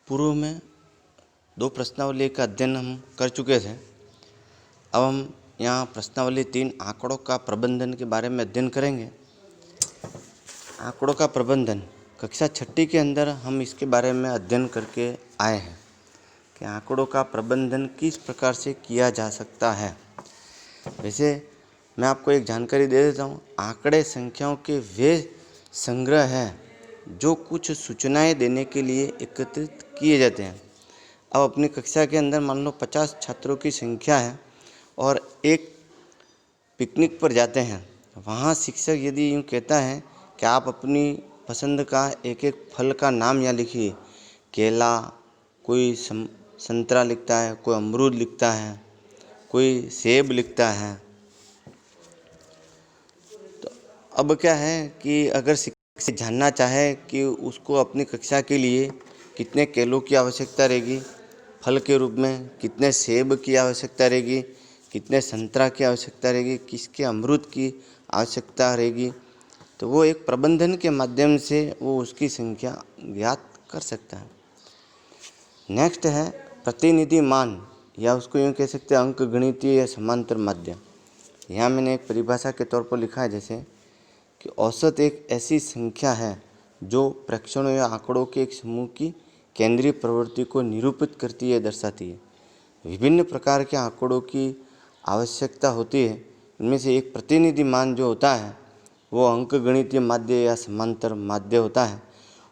पूर्व में 2 प्रश्नावली का अध्ययन हम कर चुके थे। अब हम यहाँ प्रश्नावली 3 आंकड़ों का प्रबंधन के बारे में अध्ययन करेंगे। आंकड़ों का प्रबंधन कक्षा 6ठी के अंदर हम इसके बारे में अध्ययन करके आए हैं कि आंकड़ों का प्रबंधन किस प्रकार से किया जा सकता है। वैसे मैं आपको एक जानकारी दे देता हूँ। आंकड़े संख्याओं के वे संग्रह हैं जो कुछ सूचनाएं देने के लिए एकत्रित किए जाते हैं। अब अपनी कक्षा के अंदर मान लो 50 छात्रों की संख्या है और एक पिकनिक पर जाते हैं। वहाँ शिक्षक यदि यूँ कहता है कि आप अपनी पसंद का एक एक फल का नाम यहाँ लिखिए, केला, कोई संतरा लिखता है, कोई अमरूद लिखता है, कोई सेब लिखता है। तो अब क्या है कि अगर शिक्षक जानना चाहे कि उसको अपनी कक्षा के लिए कितने केलों की आवश्यकता रहेगी, फल के रूप में कितने सेब की आवश्यकता रहेगी, कितने संतरा की आवश्यकता रहेगी, किसके अमरूद की आवश्यकता रहेगी, तो वो एक प्रबंधन के माध्यम से वो उसकी संख्या ज्ञात कर सकता है। नेक्स्ट है प्रतिनिधि मान, या उसको यूँ कह सकते हैं अंक गणितीय या समांतर माध्य। यहाँ मैंने एक परिभाषा के तौर पर लिखा है जैसे कि औसत एक ऐसी संख्या है जो प्रेक्षणों या आंकड़ों के एक समूह की केंद्रीय प्रवृत्ति को निरूपित करती है, दर्शाती है। विभिन्न प्रकार के आंकड़ों की आवश्यकता होती है। इनमें से एक प्रतिनिधि मान जो होता है वो अंक गणितीय माध्य या समांतर माध्य होता है।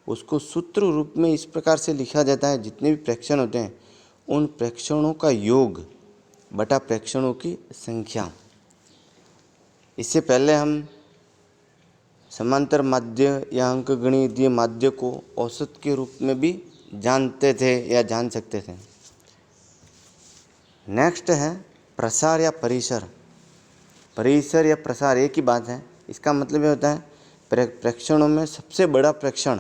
उसको सूत्र रूप में इस प्रकार से लिखा जाता है, जितने भी प्रेक्षण होते हैं उन प्रेक्षणों का योग बटा प्रेक्षणों की संख्या। इससे पहले हम समांतर माध्य या अंक गणितीय माध्य को औसत के रूप में भी जानते थे या जान सकते थे। नेक्स्ट है प्रसार या परिसर। परिसर या प्रसार एक ही बात है। इसका मतलब ये होता है प्रेक्षणों में सबसे बड़ा प्रेक्षण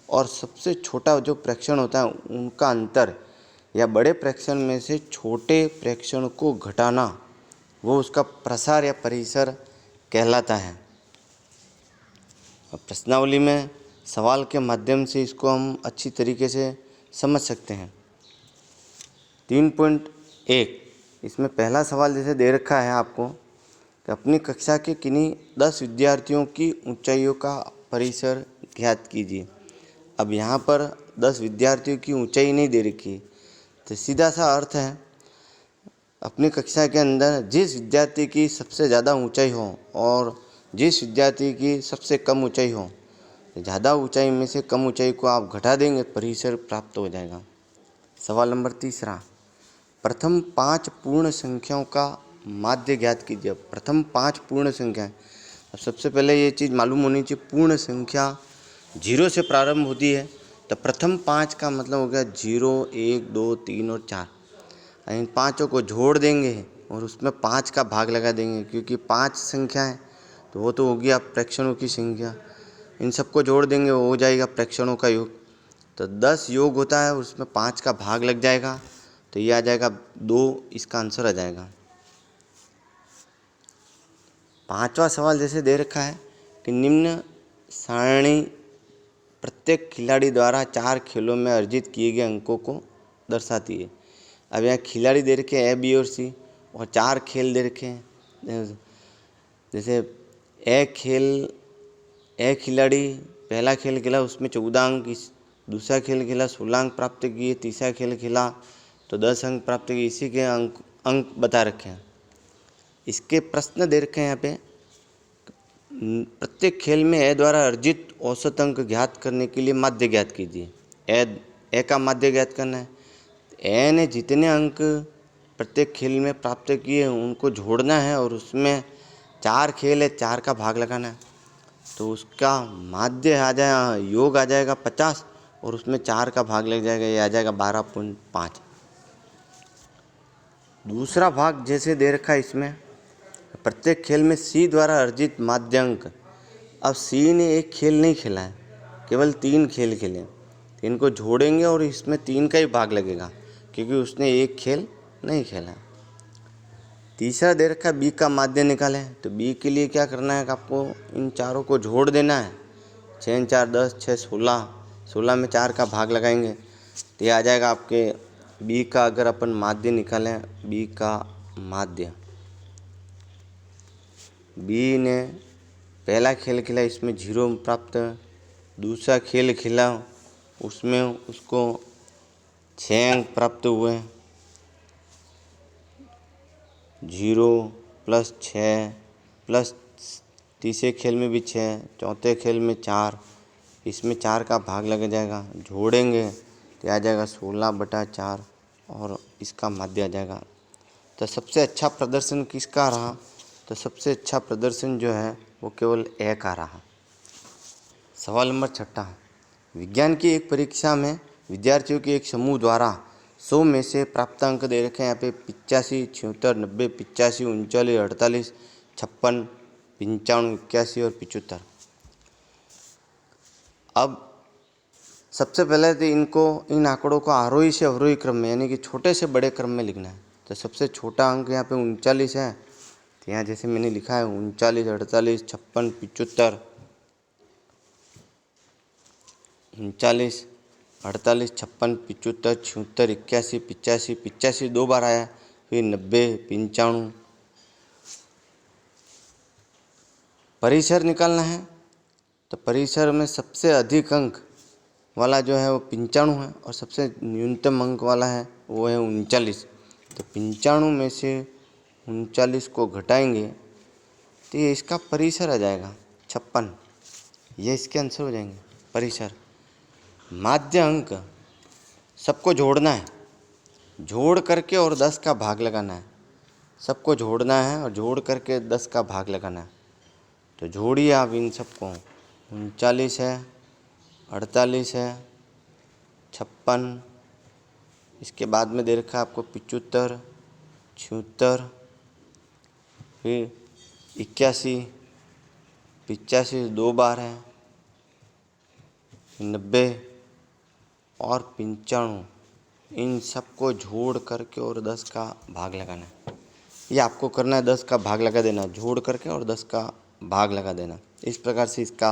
और सबसे छोटा जो प्रेक्षण होता है उनका अंतर, या बड़े प्रेक्षण में से छोटे प्रेक्षण को घटाना, वो उसका प्रसार या परिसर कहलाता है। प्रश्नावली में सवाल के माध्यम से इसको हम अच्छी तरीके से समझ सकते हैं। 3.1 इसमें पहला सवाल जैसे दे रखा है आपको कि अपनी कक्षा के किन्हीं 10 विद्यार्थियों की ऊंचाइयों का परिसर ज्ञात कीजिए। अब यहाँ पर 10 विद्यार्थियों की ऊंचाई नहीं दे रखी, तो सीधा सा अर्थ है अपनी कक्षा के अंदर जिस विद्यार्थी की सबसे ज़्यादा ऊंचाई हो और जिस विद्यार्थी की सबसे कम ऊंचाई हो, ज़्यादा ऊंचाई में से कम ऊंचाई को आप घटा देंगे, परिसर प्राप्त हो जाएगा। सवाल नंबर 3, प्रथम 5 पूर्ण संख्याओं का माध्य ज्ञात कीजिए। प्रथम 5 पूर्ण संख्याएं, अब सबसे पहले ये चीज़ मालूम होनी चाहिए, पूर्ण संख्या 0 से प्रारंभ होती है, तो प्रथम 5 का मतलब हो गया 0, 1, 2, 3 और 4। इन पाँचों को जोड़ देंगे और उसमें 5 का भाग लगा देंगे, क्योंकि 5 संख्या है तो वो तो हो गया प्रेक्षणों की संख्या। इन सबको जोड़ देंगे, वो हो जाएगा प्रेक्षणों का योग। तो 10 योग होता है, उसमें 5 का भाग लग जाएगा, तो ये आ जाएगा 2, इसका आंसर आ जाएगा। 5वां सवाल जैसे दे रखा है कि निम्न सारणी प्रत्येक खिलाड़ी द्वारा 4 खेलों में अर्जित किए गए अंकों को दर्शाती है। अब यहाँ खिलाड़ी दे रखे हैं A, B और C, और 4 खेल दे रखे हैं। जैसे एक खिलाड़ी पहला खेल खेला, उसमें 14 अंक, दूसरा खेल खेला 16 अंक प्राप्त किए, तीसरा खेल खेला तो 10 अंक प्राप्त किए। इसी के अंक बता रखे हैं। इसके प्रश्न दे रखे हैं यहाँ पे, प्रत्येक खेल में ए द्वारा अर्जित औसत अंक ज्ञात करने के लिए माध्य ज्ञात कीजिए। ए का माध्य ज्ञात करना है। ए ने जितने अंक प्रत्येक खेल में प्राप्त किए उनको जोड़ना है और उसमें 4 खेल है, 4 का भाग लगाना है, तो उसका माध्य आ जाए योग आ जाएगा 50 और उसमें 4 का भाग लग जाएगा, ये आ जाएगा 12.5। दूसरा भाग जैसे दे रखा है इसमें, प्रत्येक खेल में C द्वारा अर्जित माध्य अंक। अब C ने एक खेल नहीं खेला है, केवल 3 खेल खेले, तो इनको जोड़ेंगे और इसमें 3 का ही भाग लगेगा, क्योंकि उसने एक खेल नहीं खेला। तीसरा दे रखा है B का माध्य निकालें, तो B के लिए क्या करना है कि आपको इन चारों को जोड़ देना है। 6 4 10, 6 16, 16 में 4 का भाग लगाएंगे तो ये आ जाएगा आपके बी का, अगर अपन माध्य निकालें, बी का माध्य। बी ने पहला खेल खेला, इसमें 0 प्राप्त। दूसरा खेल खेला, उसमें उसको 6 अंक प्राप्त हुए। 0 + 6 प्लस तीसरे खेल में भी 6, चौथे खेल में 4, इसमें 4 का भाग लग जाएगा। जोड़ेंगे तो आ जाएगा 16/4 और इसका माध्य आ जाएगा। तो सबसे अच्छा प्रदर्शन किसका रहा? तो सबसे अच्छा प्रदर्शन जो है वो केवल ए का रहा। सवाल नंबर 6, विज्ञान की एक परीक्षा में विद्यार्थियों के एक समूह द्वारा 100 में से प्राप्त अंक दे रखे हैं यहाँ पे 85, 76, 90, 85, 39, 48, 56, 95, 81 और 75। अब सबसे पहले तो इन आंकड़ों को आरोही से अवरोही क्रम में, यानी कि छोटे से बड़े क्रम में लिखना है। तो सबसे छोटा अंक यहाँ पे 39 है, तो यहाँ जैसे मैंने लिखा है 39, 48, 56, 75, 39, 48, 56, 75, 76, 81, 85, 85 2 बार आया, फिर 90, 95। परिसर निकालना है, तो परिसर में सबसे अधिक अंक वाला जो है वो 95 है और सबसे न्यूनतम अंक वाला है वो है 39। तो 95 में से 39 को घटाएंगे तो ये इसका परिसर आ जाएगा 56। ये इसके आंसर हो जाएंगे परिसर। माध्य अंक सबको जोड़ना है, जोड़ करके और 10 का भाग लगाना है। सबको जोड़ना है और जोड़ करके 10 का भाग लगाना है। तो जोड़िए आप इन सबको, 39 है, 48 है, 56, इसके बाद में दे रखा है आपको 75, 76, फिर 81, 85 2 बार है, 90 और 95। इन सबको जोड़ करके और 10 का भाग लगाना है। ये आपको करना है, 10 का भाग लगा देना, जोड़ करके और 10 का भाग लगा देना। इस प्रकार से इसका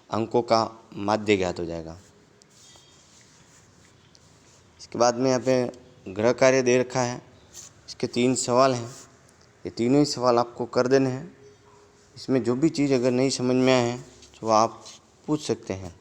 अंकों का माध्य ज्ञात हो जाएगा। इसके बाद में यहाँ पे गृह कार्य दे रखा है, इसके 3 सवाल हैं। ये तीनों ही सवाल आपको कर देने हैं। इसमें जो भी चीज़ अगर नहीं समझ में आए हैं तो आप पूछ सकते हैं।